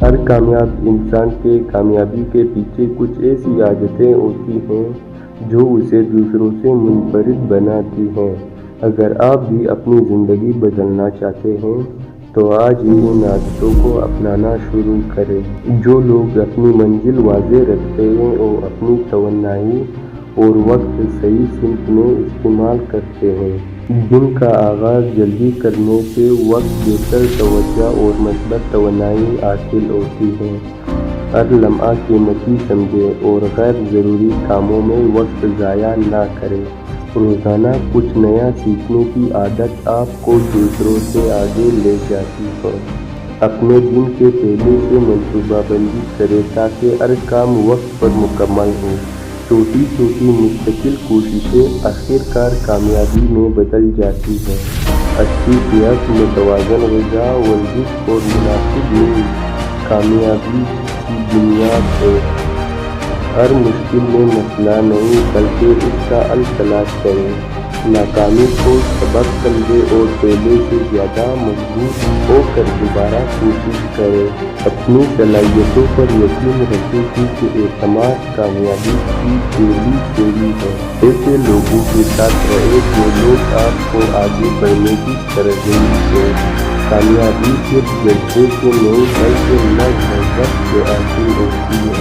ہر کامیاب انسان کے کامیابی کے پیچھے کچھ ایسی عادتیں ہوتی ہیں جو اسے دوسروں سے منفرد بناتی ہیں۔ اگر آپ بھی اپنی زندگی بدلنا چاہتے ہیں تو آج ہی ان عادتوں کو اپنانا شروع کریں۔ جو لوگ اپنی منزل واضح رکھتے ہیں اور اپنی توانائی اور وقت صحیح سمت میں استعمال کرتے ہیں۔ دن کا آغاز جلدی کرنے سے وقت بہتر توجہ اور مثبت توانائی حاصل ہوتی ہے۔ ہر لمحہ قیمتی سمجھیں اور غیر ضروری کاموں میں وقت ضائع نہ کریں۔ روزانہ کچھ نیا سیکھنے کی عادت آپ کو دوسروں سے آگے لے جاتی ہے۔ اپنے دن کے پہلے سے منصوبہ بندی کریں تاکہ ہر کام وقت پر مکمل ہو۔ چھوٹی چھوٹی مستقل کوششیں آخرکار کامیابی میں بدل جاتی ہیں۔ اچھی صحت، متوازن غذا، ورزش اور مناسب نیند کامیابی کی بنیاد ہے۔ ہر مشکل میں مسئلہ نہیں بلکہ اس کا حل تلاش کریں۔ ناکامی کو سبق سمجھیں اور پہلے سے زیادہ مضبوط ہو کر دوبارہ کوشش کریں۔ اپنی صلاحیتوں پر یقین رکھیں کیونکہ اعتماد کامیابی کی پہلی سیڑھی ہے۔ ایسے لوگوں کے ساتھ رہیں جو لوگ آپ کو آگے بڑھنے کی ترغیب دیں۔ کامیابی صرف جذبے سے نہیں بلکہ محنت سے حاصل ہوتی ہے۔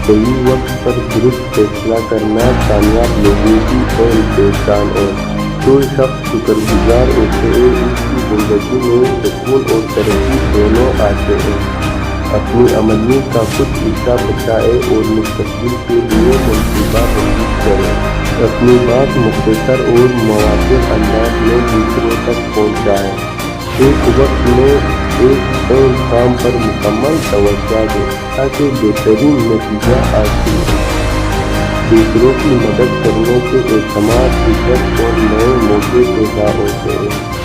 صحیح وقت پر درست فیصلہ کرنا کامیاب لوگوں کی اہم پہچان ہے۔ جو شخص شکر گزار ہوتے ہیں اس کی زندگی میں سکون اور ترقی دونوں آتے ہیں۔ اپنی آمدنی کا کچھ حصہ بچائیں اور مستقبل کے لیے منصوبہ بندی کریں۔ اپنی بات مختصر اور مؤثر انداز میں دوسروں تک پہنچائیں۔ ایک وقت میں ایک اہم کام پر مکمل توجہ دیں تاکہ بہترین نتیجہ حاصل ہو۔ دوسروں کی مدد کرنے سے اعتماد، عزت اور نئے موقع پیدا ہوتے ہیں۔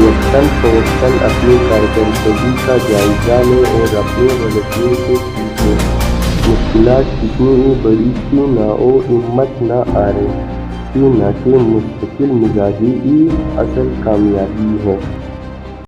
وقتاً فوقتاً اپنی کارکردگی کا جائزہ لیں اور اپنی غلطیوں سے سیکھیں۔ مشکلات کتنی ہی بڑی کیوں نہ ہو ہمت نہ ہاریں، کیونکہ مستقل مزاجی ہی اصل کامیابی ہے۔